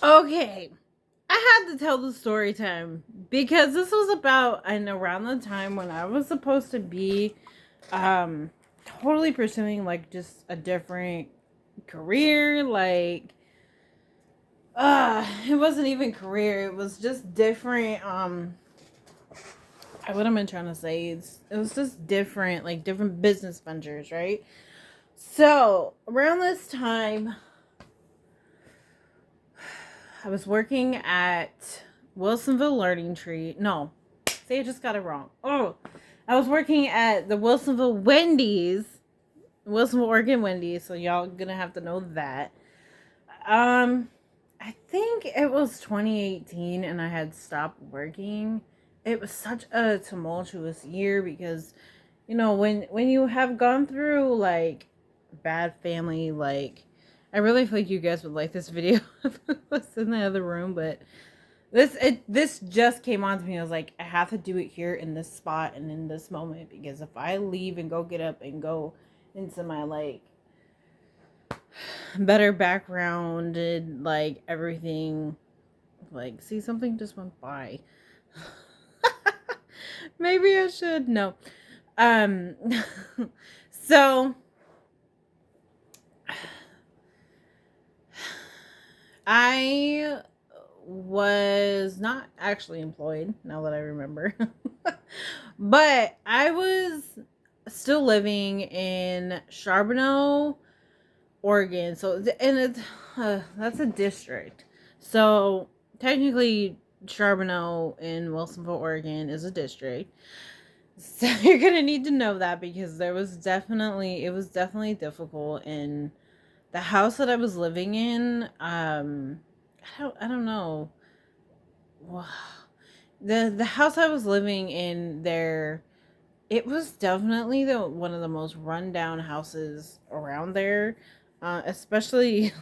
Okay, I had to tell the story time because this was about and around the time when I was supposed to be um totally pursuing like just a different career. Like it wasn't even career, it was just different. What am I trying to say? It was just different, like different business ventures, right? So around this time I was working at Wilsonville Learning Tree. No, see, I just got it wrong. Oh, I was working at the Wilsonville Wendy's, Wilsonville, Oregon Wendy's. So y'all gonna have to know that. Um, I think it was 2018, and I had stopped working. It was such a tumultuous year because, when you have gone through like bad family, like I really feel like you guys would like this video if it was in the other room, but this just came on to me. I was like, I have to do it here in this spot and in this moment, because if I leave and go get up and go into my like better background and like everything, like, see, something just went by. Maybe I should no. Um so I was not actually employed, now that I remember. But I was still living in Charbonneau, Oregon. So, and it's that's a district. So technically, Charbonneau in Wilsonville, Oregon, is a district. So you're gonna need to know that, because it was definitely difficult. And the house that I was living in, I don't know. Wow. The house I was living in there, it was definitely the one of the most rundown houses around there, especially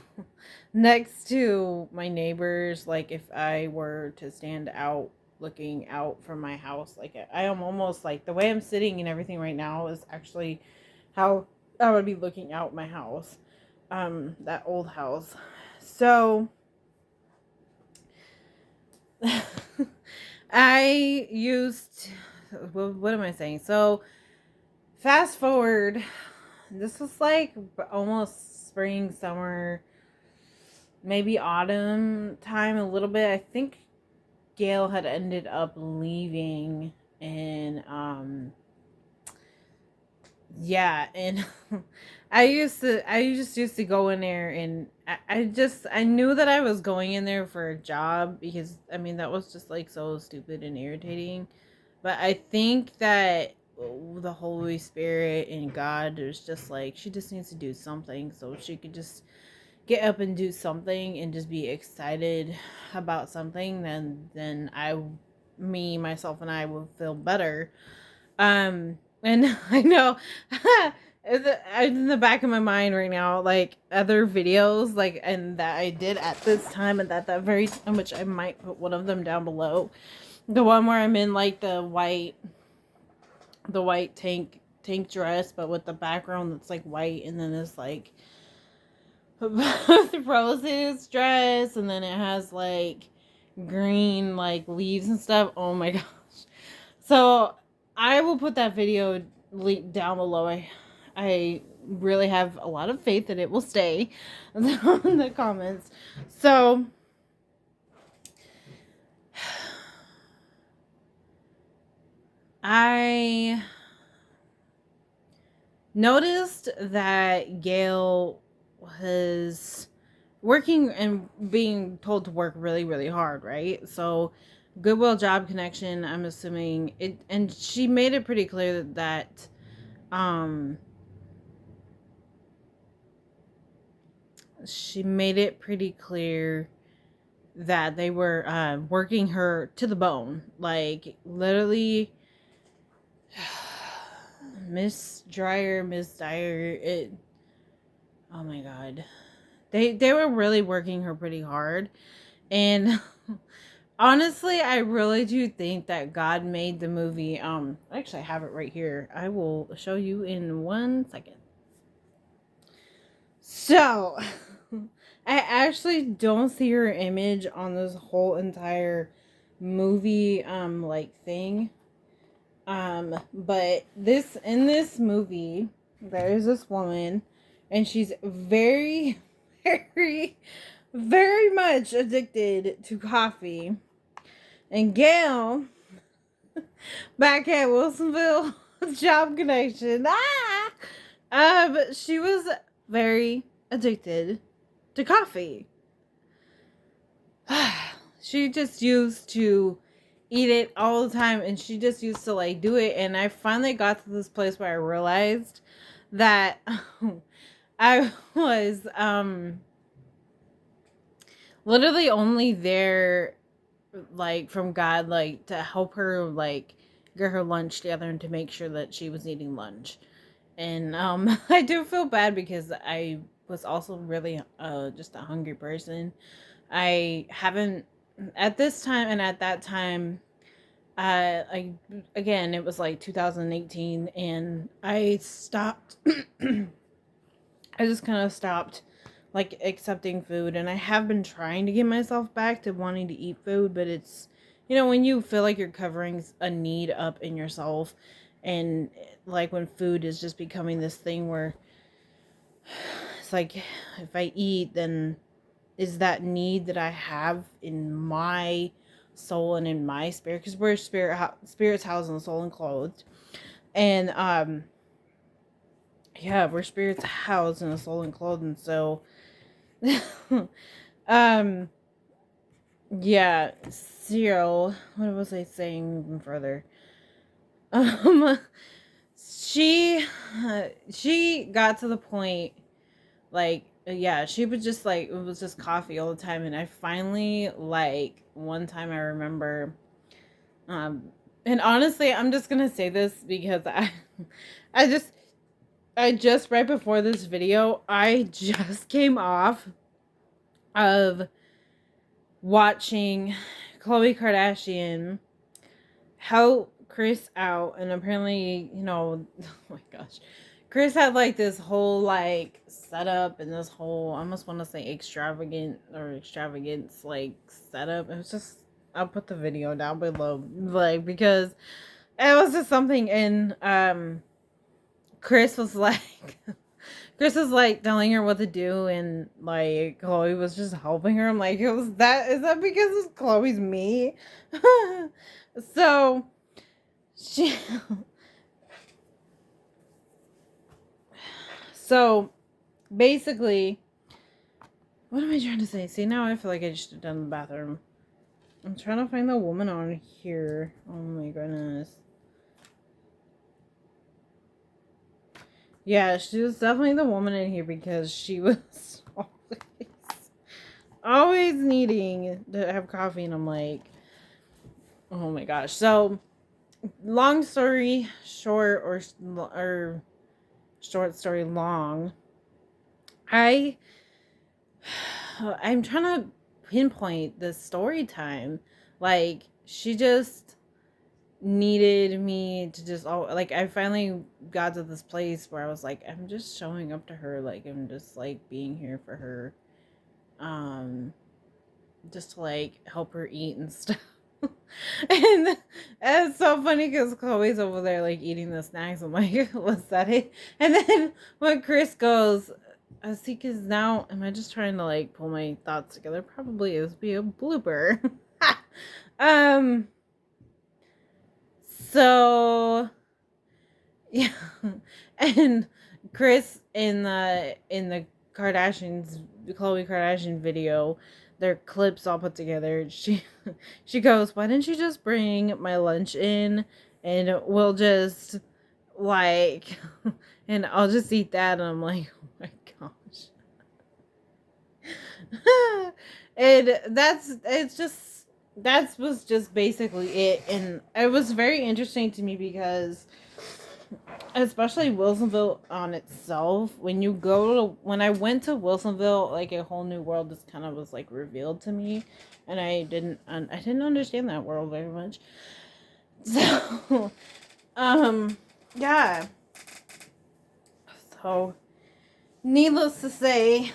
next to my neighbors. Like, if I were to stand out looking out from my house, like I am almost like the way I'm sitting and everything right now is actually how I would be looking out my house, that old house. So I used, well, what am I saying? So fast forward, this was like almost spring, summer, maybe autumn time a little bit. I think Gail had ended up leaving, and yeah, and I just used to go in there, and I knew that I was going in there for a job, because I mean that was just like so stupid and irritating. But I think that the Holy Spirit and God is just like, she just needs to do something so she could just get up and do something and just be excited about something. Then me, myself, and I will feel better. And I know in the back of my mind right now, like other videos, like, and that I did at this time and that very time, which I might put one of them down below. The one where I'm in like the white tank dress, but with the background that's like white, and then it's like the roses dress, and then it has like green like leaves and stuff. Oh my gosh. So I will put that video link down below. I really have a lot of faith that it will stay in the comments. So I noticed that Gail was working and being told to work really, really hard, right? So, Goodwill Job Connection, I'm assuming it, and she made it pretty clear that, um, she made it pretty clear that they were working her to the bone, like literally. Miss Dyer, it. Oh my god, they were really working her pretty hard, and honestly, I really do think that God made the movie. Actually, I have it right here. I will show you in 1 second. So, I actually don't see her image on this whole entire movie like thing. But this in this movie, there's this woman, and she's very, very, very much addicted to coffee. And Gail, back at Wilsonville Job Connection, she was very addicted to coffee. She just used to eat it all the time, and she just used to like do it. And I finally got to this place where I realized that I was literally only there like from God, like to help her like get her lunch together and to make sure that she was eating lunch. And I do feel bad because I was also really just a hungry person. I haven't at this time and at that time, I again it was like 2018, and I stopped. I just kind of stopped like accepting food, and I have been trying to get myself back to wanting to eat food, but it's, you know, when you feel like you're covering a need up in yourself, and like when food is just becoming this thing where it's like if I eat, then is that need that I have in my soul and in my spirit, because we're spirits housed in the soul and clothed, and yeah, we're spirits housed in the soul and clothed, and so um yeah, Zero, what was I saying even further? um she she got to the point like yeah, she would just like it was just coffee all the time, and I finally like one time I remember um and honestly I'm just gonna say this because I just I just right before this video I just came off of watching Khloe Kardashian help Chris out, and apparently, you know, oh my gosh, Chris had like this whole like setup and this whole I almost want to say extravagance like setup. It was just I'll put the video down below, like because it was just something, and Chris was like. Chris was like telling her what to do, and like Chloe was just helping her. I'm like, is that because it's Chloe's me? So she so basically, what am I trying to say? See, now I feel like I just done the bathroom. I'm trying to find the woman on here. Oh my goodness. Yeah, she was definitely the woman in here because she was always needing to have coffee, and I'm like, oh my gosh. So long story short, or short story long, I I'm trying to pinpoint the story time. Like she just needed me to just like I finally got to this place where I was like I'm just showing up to her, like I'm just like being here for her, um just to like help her eat and stuff. And it's so funny because Chloe's over there like eating the snacks. I'm like, was that it? And then when Chris goes, I see, because now am I just trying to like pull my thoughts together? Probably it would be a blooper. um so yeah, and Chris in the Kardashians, Khloe Kardashian video, their clips all put together. She goes, "Why didn't you just bring my lunch in, and we'll just like, and I'll just eat that." And I'm like, oh my gosh, and that was just basically it, and it was very interesting to me because especially Wilsonville on itself, when I went to Wilsonville, like a whole new world just kind of was like revealed to me, and I didn't understand that world very much. So yeah, so needless to say,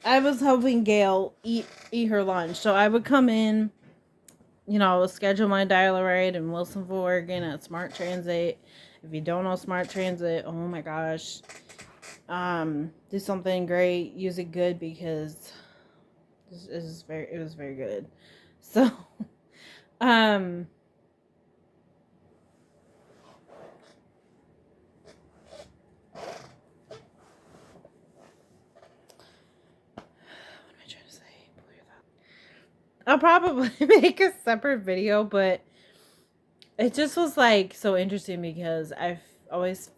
I was helping Gail eat her lunch. So I would come in, schedule my dial-a-ride in Wilsonville, Oregon at Smart Transit. If you don't know Smart Transit, oh my gosh, do something great. Use it good because it was very good. So, um, what am I trying to say? I'll probably make a separate video, but it just was like so interesting because I always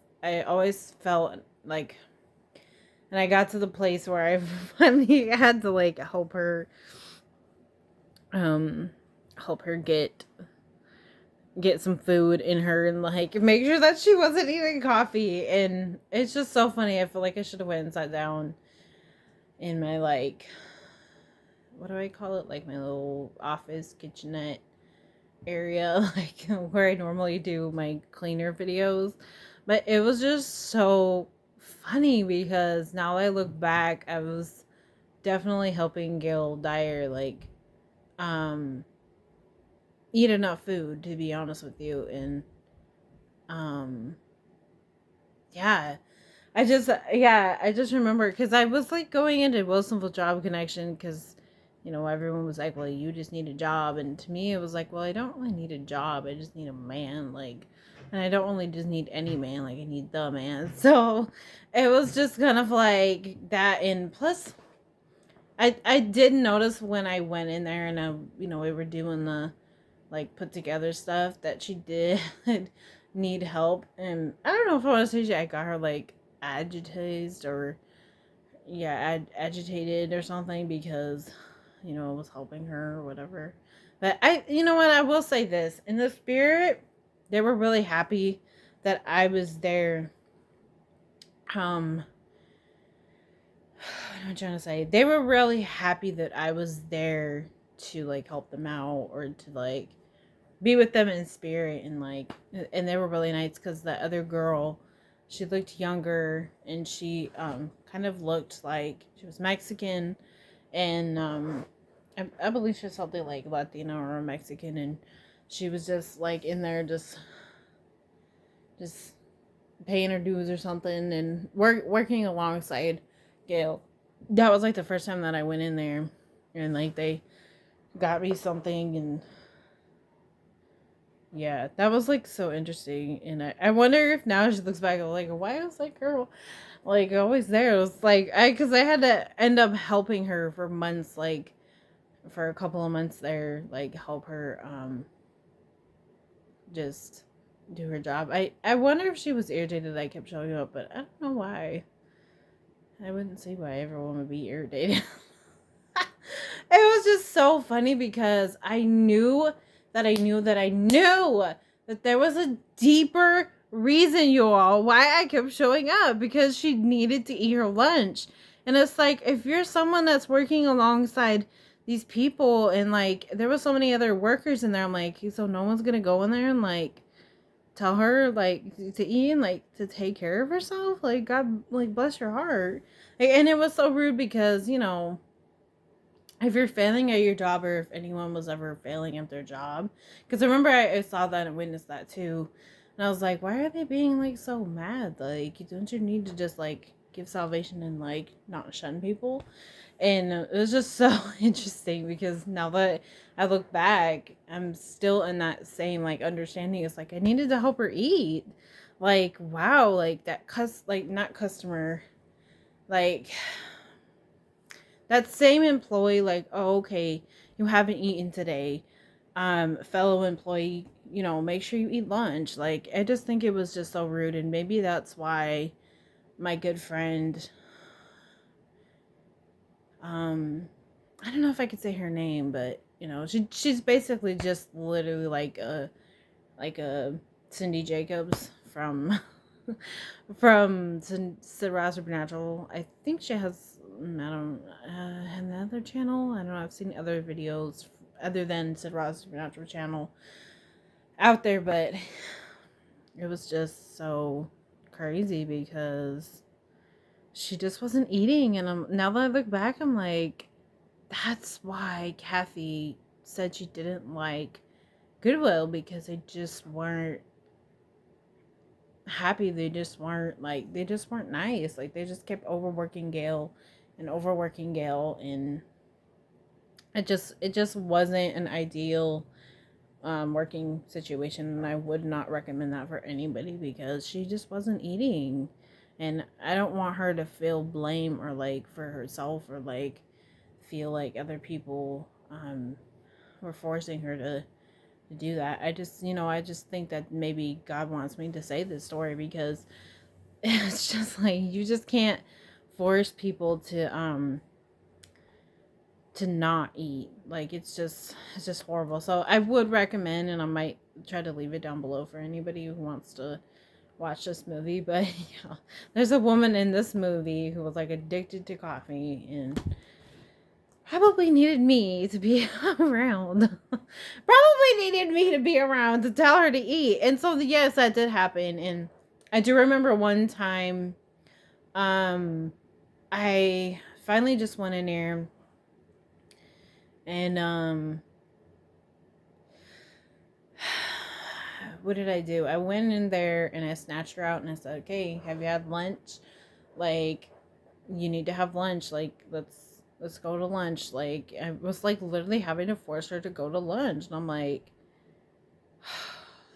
felt like, and I got to the place where I finally had to like um help her get some food in her and like make sure that she wasn't eating coffee. And it's just so funny. I feel like I should have went and sat down in my, like, what do I call it, like my little office kitchenette area, like where I normally do my cleaner videos. But it was just so funny because now I look back, I was definitely helping Gail Dyer like um eat enough food, to be honest with you. And um yeah, I just remember because I was like going into Wilsonville Job Connection because everyone was like, well, you just need a job. And to me it was like, well, I don't really need a job, I just need a man, like, and I don't really just need any man, like I need the man. So it was just kind of like that. And plus I did notice when I went in there and we were doing the like put together stuff that she did need help. And I don't know if I want to say I got her like agitated or agitated or something because I was helping her or whatever. But you know what, I will say this, in the spirit they were really happy that I was there. um what am I trying to say, they were really happy that I was there to like help them out or to like be with them in spirit. And like, and they were really nice because the other girl, she looked younger and she kind of looked like she was Mexican. And I believe she was something like Latino or Mexican. And she was just like in there just paying her dues or something and working alongside Gail. That was like the first time that I went in there, and like they got me something. And yeah, that was like so interesting. And I wonder if now she looks back, like, why was that girl like always there? It was like because I had to end up helping her for months, like for a couple of months there, like help her just do her job. I wonder if she was irritated that I kept showing up, but I don't know why. I wouldn't see why everyone would be irritated. It was just so funny because I knew that I knew that I knew that there was a deeper reason, you all, why I kept showing up, because she needed to eat her lunch. And it's like, if you're someone that's working alongside these people and like there was so many other workers in there, I'm like, so no one's gonna go in there and like tell her like to eat and like to take care of herself, like, God, like, bless your heart. Like, and it was so rude because if you're failing at your job, or if anyone was ever failing at their job, because I remember I saw that and witnessed that too, and I was like, why are they being like so mad? Like, don't you need to just like give salvation and like not shun people? And it was just so interesting because now that I look back, I'm still in that same like understanding. It's like I needed to help her eat. Like, wow, like that like not customer, like that same employee, like, oh, okay, you haven't eaten today. Fellow employee, make sure you eat lunch. Like, I just think it was just so rude. And maybe that's why my good friend, I don't know if I could say her name, but she's basically just literally like a Cindy Jacobs from Sid Supernatural. I think she has, I don't another channel. I don't know. I've seen other videos other than Sid Supernatural channel out there, but it was just so crazy because she just wasn't eating. And now that I look back, I'm like, that's why Kathy said she didn't like Goodwill, because they just weren't happy. They just weren't like, they just weren't nice. Like, they just kept overworking Gail and overworking Gail, and it just wasn't an ideal working situation, and I would not recommend that for anybody, because she just wasn't eating, and I don't want her to feel blame, or like for herself, or like feel like other people were forcing her to do that. I just think that maybe God wants me to say this story, because it's just like, you just can't force people to not eat. Like, it's just horrible. So I would recommend, and I might try to leave it down below for anybody who wants to watch this movie. But yeah, there's a woman in this movie who was like addicted to coffee, and probably needed me to be around. Probably needed me to be around to tell her to eat. And so yes, that did happen. And I do remember one time, I finally just went in there, and what did I do? I went in there and I snatched her out and I said, "Okay, have you had lunch? Like, you need to have lunch. Like, let's go to lunch." Like, I was like literally having to force her to go to lunch, and I'm like,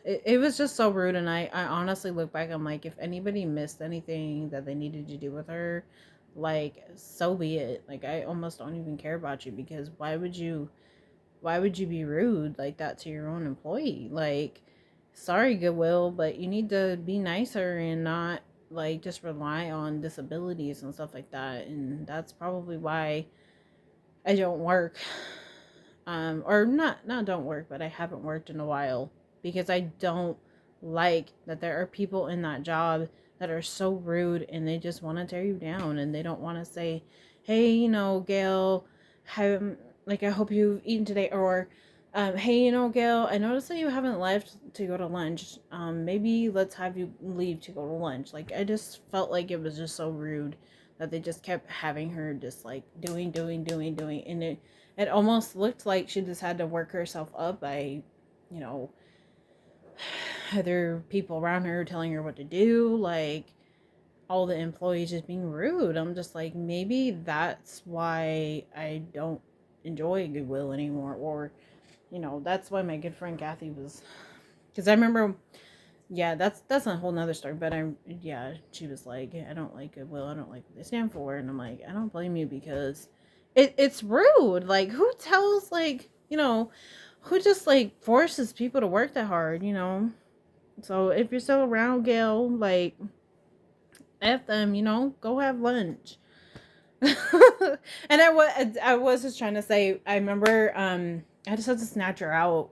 it was just so rude. And I honestly look back, I'm like, if anybody missed anything that they needed to do with her, like, so be it. Like, I almost don't even care about you, because why would you be rude like that to your own employee? Like, sorry, Goodwill, but you need to be nicer and not like just rely on disabilities and stuff like that. And that's probably why I don't work, or not don't work, but I haven't worked in a while, because I don't like that there are people in that job that are so rude, and they just want to tear you down, and they don't want to say, "Hey, Gail, how, like, I hope you've eaten today," or "Hey, Gail, I noticed that you haven't left to go to lunch. Maybe let's have you leave to go to lunch." Like, I just felt like it was just so rude that they just kept having her just like doing, and it almost looked like she just had to work herself up by, you know, other people around her telling her what to do, like all the employees just being rude. I'm just like, maybe that's why I don't enjoy Goodwill anymore, or that's why my good friend Kathy was, because I remember, yeah, that's a whole nother story. But yeah, she was like, "I don't like Goodwill. I don't like what they stand for." And I'm like, I don't blame you, because it's rude. Like, who tells, like, who just like forces people to work that hard? So if you're still around, Gail, like, F them, go have lunch. And I was just trying to say, I remember, I just had to snatch her out,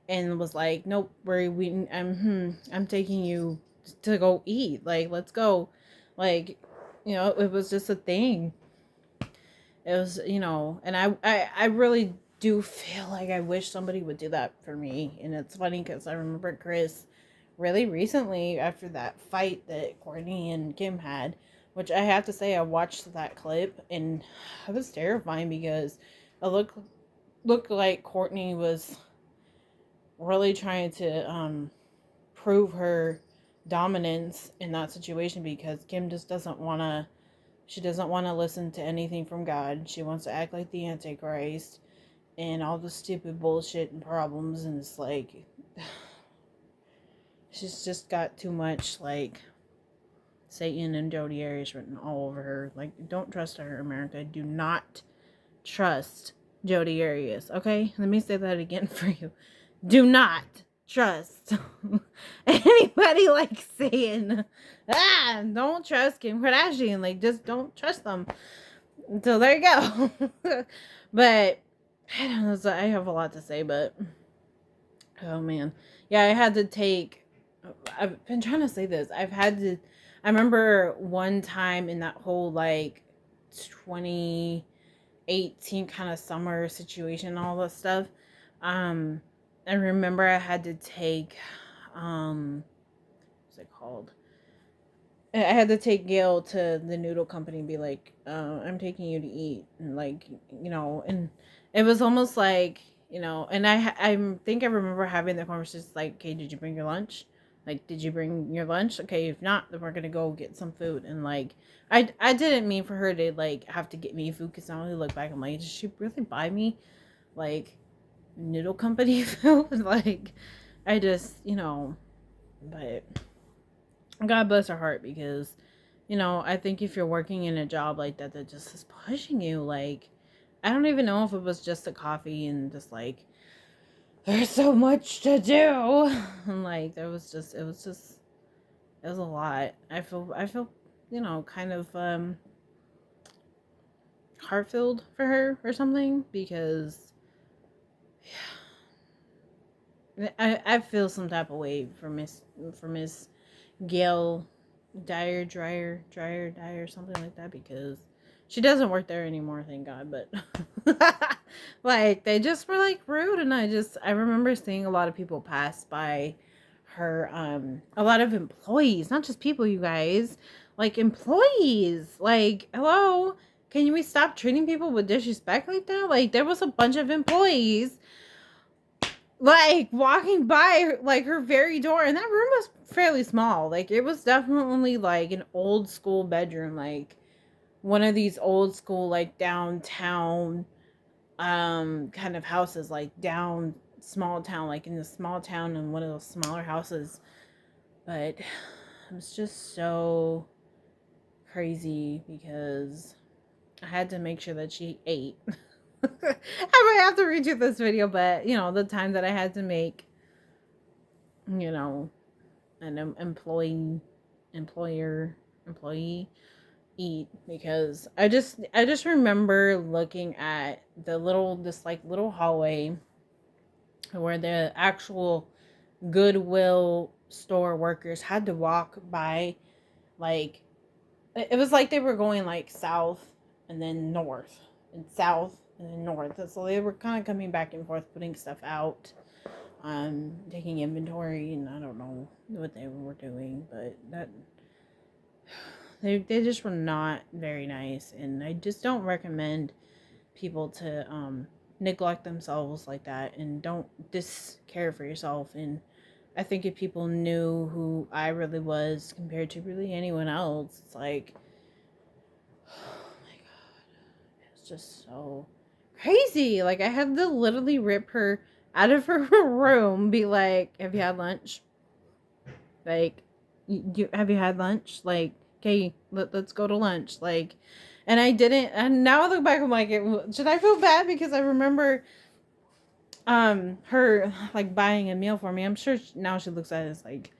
and was like, "Nope, I'm taking you to go eat. Like, let's go." Like, it was just a thing. It was, and I really do feel like I wish somebody would do that for me. And it's funny, because I remember Chris really recently, after that fight that Courtney and Kim had, which I have to say, I watched that clip, and it was terrifying, because it looked like Courtney was really trying to prove her dominance in that situation, because Kim just doesn't want to. She doesn't want to listen to anything from God. She wants to act like the Antichrist and all the stupid bullshit and problems. And it's like, she's just got too much, like, Satan and Jodi Arias written all over her. Like, don't trust her, America. Do not trust Jodi Arias. Okay? Let me say that again for you. Do not trust anybody like saying, don't trust Kim Kardashian. Like, just don't trust them. So there you go. But I don't know. So I have a lot to say, but oh man, yeah, I had to take. I've been trying to say this. I've had to. I remember one time in that whole like 2018 kind of summer situation, and all that stuff. I remember I had to take. What's it called? I had to take Gail to the noodle company and be like, I'm taking you to eat. And like, and it was almost like, and I think I remember having the conversation like, okay, did you bring your lunch? Like, did you bring your lunch? Okay, if not, then we're going to go get some food. And like, I didn't mean for her to like have to get me food because I only look back, I'm like, did she really buy me like noodle company food? Like, I just, but God bless her heart because, I think if you're working in a job like that that just is pushing you, like, I don't even know if it was just the coffee and just like, there's so much to do. And like, it was a lot. I feel, kind of, heart filled for her or something because I feel some type of way for Miss Gail Dyer, something like that, because she doesn't work there anymore, thank God. But like, they just were like rude, and I remember seeing a lot of people pass by her, a lot of employees, not just people, you guys, like employees, like, hello, can we stop treating people with disrespect like that? Like, there was a bunch of employees like walking by like her very door, and that room was fairly small. Like, it was definitely like an old school bedroom, like one of these old school like downtown kind of houses, like down small town, like in the small town, in one of those smaller houses. But it was just so crazy because I had to make sure that she ate. I might have to read you this video, but the time that I had to make, you know an employee eat, because I just remember looking at this like little hallway where the actual Goodwill store workers had to walk by, like, it was like they were going like south and then north and south and then north, so they were kind of coming back and forth putting stuff out, taking inventory, and I don't know what they were doing, but they just were not very nice, and I just don't recommend people to neglect themselves like that, and don't care for yourself. And I think if people knew who I really was compared to really anyone else, it's like, oh my God, it's just so crazy. Like, I had to literally rip her out of her room, be like, have you had lunch? Like, have you had lunch? Like, okay, let's go to lunch. Like, and I didn't. And now I look back, I'm like, should I feel bad because I remember her like buying a meal for me. I'm sure now she looks at it as like,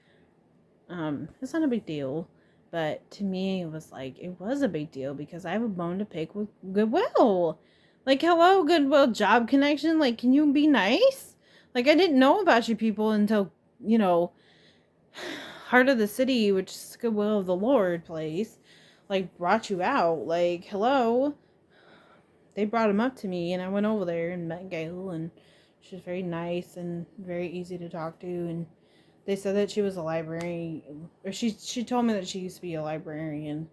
it's not a big deal. But to me, it was a big deal because I have a bone to pick with Goodwill. Like, hello, Goodwill Job Connection. Like, can you be nice? Like, I didn't know about you people until, you know, Heart of the City, which is Goodwill of the Lord place, like, brought you out. Like, hello. They brought him up to me, and I went over there and met Gail, and she was very nice and very easy to talk to. And they said that she was a librarian, or she told me that she used to be a librarian.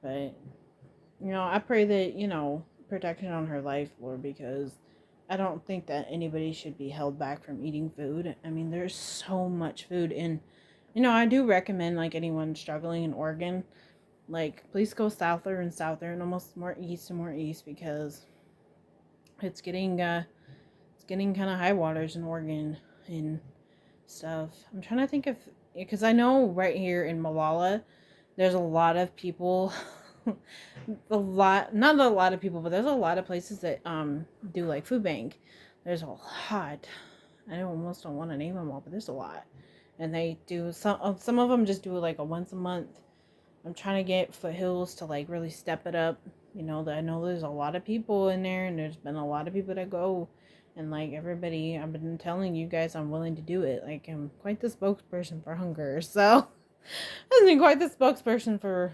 But I pray that protection on her life, Lord, because I don't think that anybody should be held back from eating food. I mean, there's so much food, and I do recommend, like, anyone struggling in Oregon, like, please go souther and souther and almost more east and more east, because it's getting kind of high waters in Oregon and stuff. I'm trying to think of, because I know right here in Malala, there's a lot of people, not a lot of people, but there's a lot of places that do like food bank. There's a lot. I almost don't want to name them all, but there's a lot, and they do some of them just do it like a once a month. I'm trying to get Foothills to like really step it up. That I know there's a lot of people in there, and there's been a lot of people that go, and like everybody, I've been telling you guys I'm willing to do it. Like, I'm quite the spokesperson for hunger, so I've been quite the spokesperson for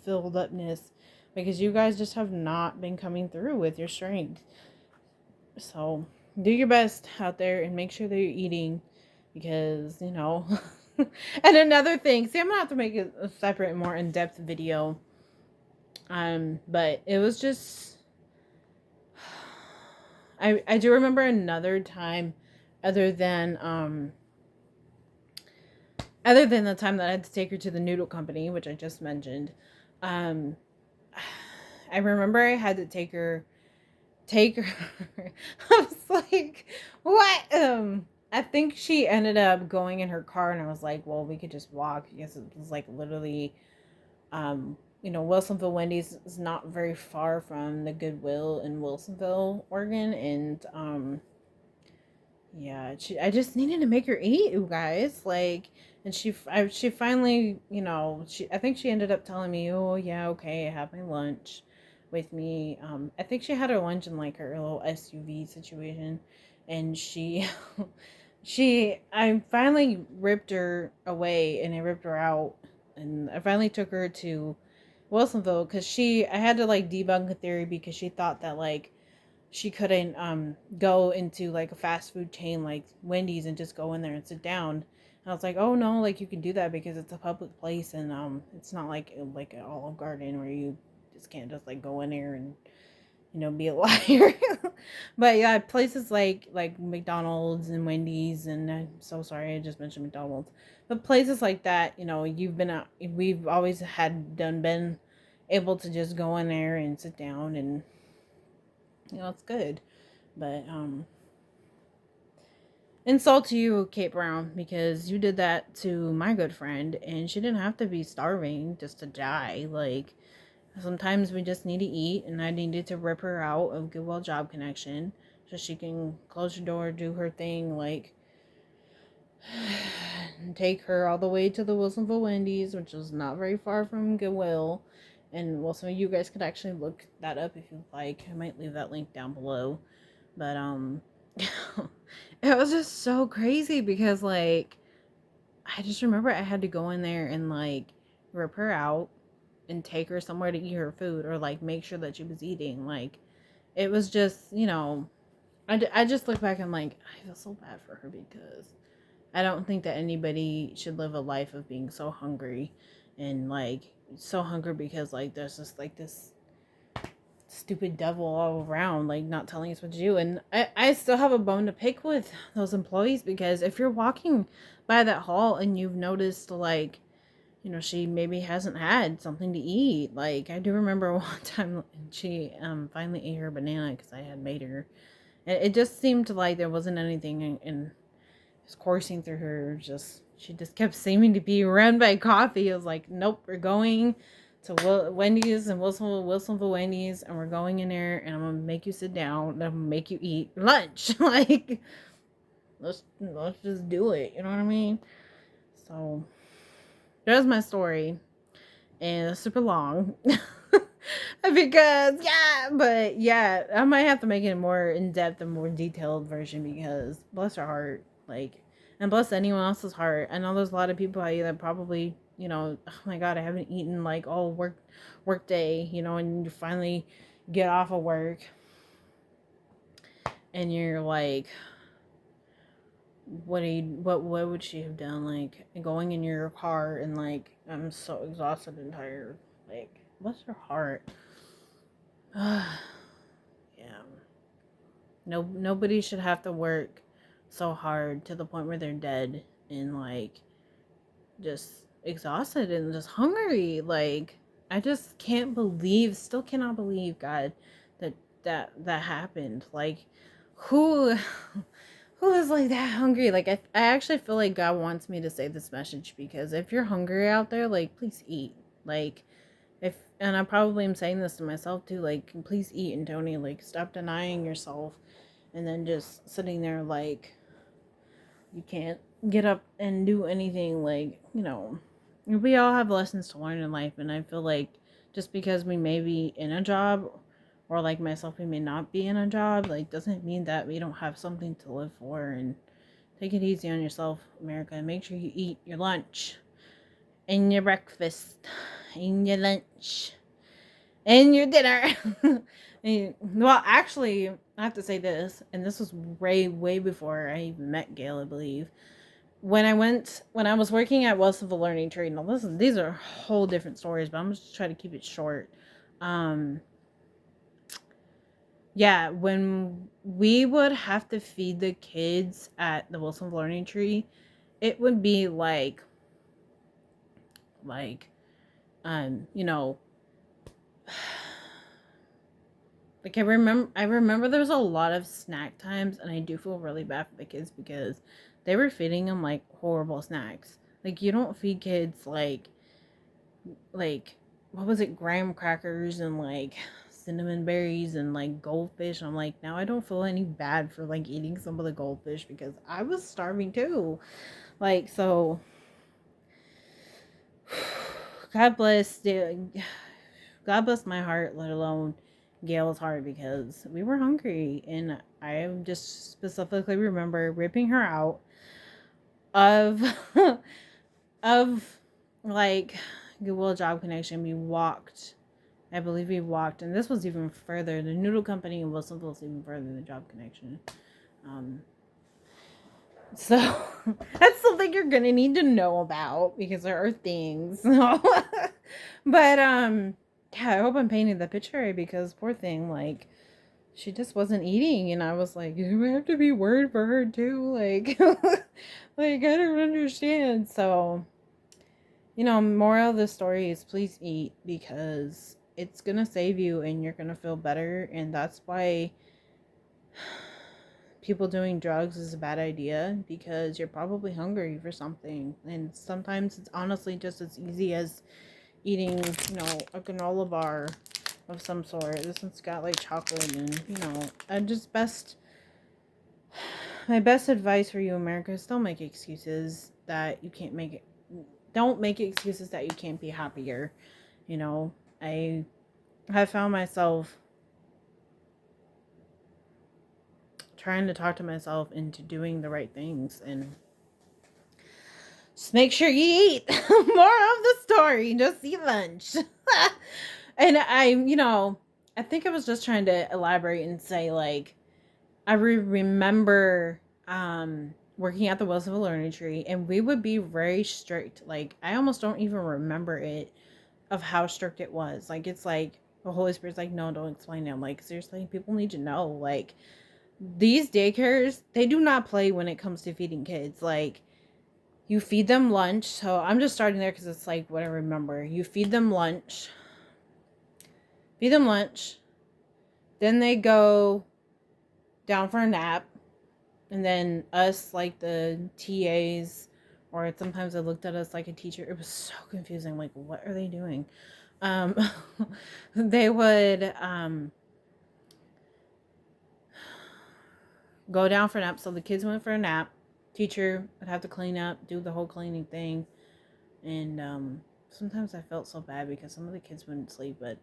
filled upness, because you guys just have not been coming through with your strength. So do your best out there and make sure that you're eating, because And another thing, see, I'm gonna have to make a separate, more in-depth video. But it was just, I do remember another time, other than other than the time that I had to take her to the noodle company, which I just mentioned. Um, I remember I had to take her. I was like, what? I think she ended up going in her car, and I was like, well, we could just walk. Because it was like literally, Wilsonville Wendy's is not very far from the Goodwill in Wilsonville, Oregon, and yeah, I just needed to make her eat, you guys. Like, and she finally, I think she ended up telling me, oh yeah, okay, I have my lunch with me. I think she had her lunch in like her little SUV situation, and I finally ripped her away, and I ripped her out, and I finally took her to Wilsonville because I had to like debunk a theory because she thought that like she couldn't go into like a fast food chain like Wendy's and just go in there and sit down. And I was like, oh no, like you can do that because it's a public place, and it's not like an Olive Garden where you just can't just like go in there and be a liar. But yeah, places like McDonald's and Wendy's, and I'm so sorry I just mentioned McDonald's, but places like that, we've always been able to just go in there and sit down, and it's good. But insult to you, Kate Brown, because you did that to my good friend, and she didn't have to be starving just to die. Like, sometimes we just need to eat, and I needed to rip her out of Goodwill Job Connection so she can close her door, do her thing, like, take her all the way to the Wilsonville Wendy's, which is not very far from Goodwill. And well, some of you guys could actually look that up if you'd like. I might leave that link down below. But it was just so crazy because like I just remember I had to go in there and like rip her out and take her somewhere to eat her food, or like make sure that she was eating. Like, it was just, I just look back and like I feel so bad for her because I don't think that anybody should live a life of being so hungry, and like so hungry because like there's just like this stupid devil all around, like not telling us what to do. And I still have a bone to pick with those employees, because if you're walking by that hall and you've noticed like, she maybe hasn't had something to eat. Like, I do remember one time she finally ate her banana because I had made her. And it just seemed like there wasn't anything in just coursing through her. She just kept seeming to be run by coffee. I was like, nope, we're going to Wendy's and Wilsonville Wendy's, and we're going in there, and I'm gonna make you sit down, and I'm gonna make you eat lunch. Like, let's just do it. You know what I mean? So there's my story, and it's super long. Because I might have to make it a more in-depth and more detailed version, because bless her heart, like, and bless anyone else's heart. I know there's a lot of people out here that probably, oh my god, I haven't eaten like all work day, and you finally get off of work and you're like, what would she have done? Like, going in your car and like, I'm so exhausted and tired. Like, bless her heart. Yeah. Nobody should have to work so hard to the point where they're dead and like just exhausted and just hungry. Like, I just still cannot believe, God, that happened. Like, who who is like that hungry? Like, I actually feel like God wants me to say this message, because if you're hungry out there, like, please eat. Like, and I probably am saying this to myself too, like, please eat, and Tony, like, stop denying yourself and then just sitting there like you can't get up and do anything. Like, we all have lessons to learn in life, and I feel like just because we may be in a job, or like myself, we may not be in a job, like, doesn't mean that we don't have something to live for. And take it easy on yourself, America. Make sure you eat your lunch and your breakfast and your lunch and your dinner. Well, actually, I have to say this, and this was way before I even met Gail, I believe. when I was working at Wealth of a Learning Tree. Now listen, these are whole different stories, but I'm just trying to keep it short. Um, yeah, when we would have to feed the kids at the Wilson Learning Tree, it would be like you know, I remember there was a lot of snack times, and I do feel really bad for the kids because they were feeding them like horrible snacks. Like you don't feed kids like what was it, graham crackers and like cinnamon berries and like goldfish. I'm like, now I don't feel any bad for like eating some of the goldfish because I was starving too. Like so God bless God bless my heart, let alone Gail's heart, because we were hungry, and I just specifically remember ripping her out of of like Goodwill Job Connection. We walked, I believe we walked, and this was even further. The noodle company in Wilsonville was even further than Job Connection. Um, so that's something you're gonna need to know about because there are things. But yeah, I hope I'm painting the picture right because poor thing, like she just wasn't eating, and I was like, do I have to be worried for her too? Like, like I don't understand. So, moral of the story is please eat because it's gonna save you and you're gonna feel better, and that's why people doing drugs is a bad idea because you're probably hungry for something, and sometimes it's honestly just as easy as eating, a granola bar of some sort. This one's got like chocolate and I just best my best advice for you, America, is don't make excuses that you can't make it. Don't make excuses that you can't be happier. I have found myself trying to talk to myself into doing the right things, and just make sure you eat. More of the story. Just eat lunch. And I think I was just trying to elaborate and say, like, I remember working at the Wilsonville Learning Tree, and we would be very strict. Like, I almost don't even remember it of how strict it was. Like, it's like the Holy Spirit's like, no, don't explain it. I'm like, seriously, people need to know. Like, these daycares, they do not play when it comes to feeding kids. Like, you feed them lunch. So I'm just starting there because it's like what I remember. You feed them lunch, then they go down for a nap, and then us, like the TAs, or sometimes I looked at us like a teacher. It was so confusing. Like, what are they doing? Um, they would go down for a nap. So the kids went for a nap. Teacher would have to clean up, do the whole cleaning thing, and sometimes I felt so bad because some of the kids wouldn't sleep, but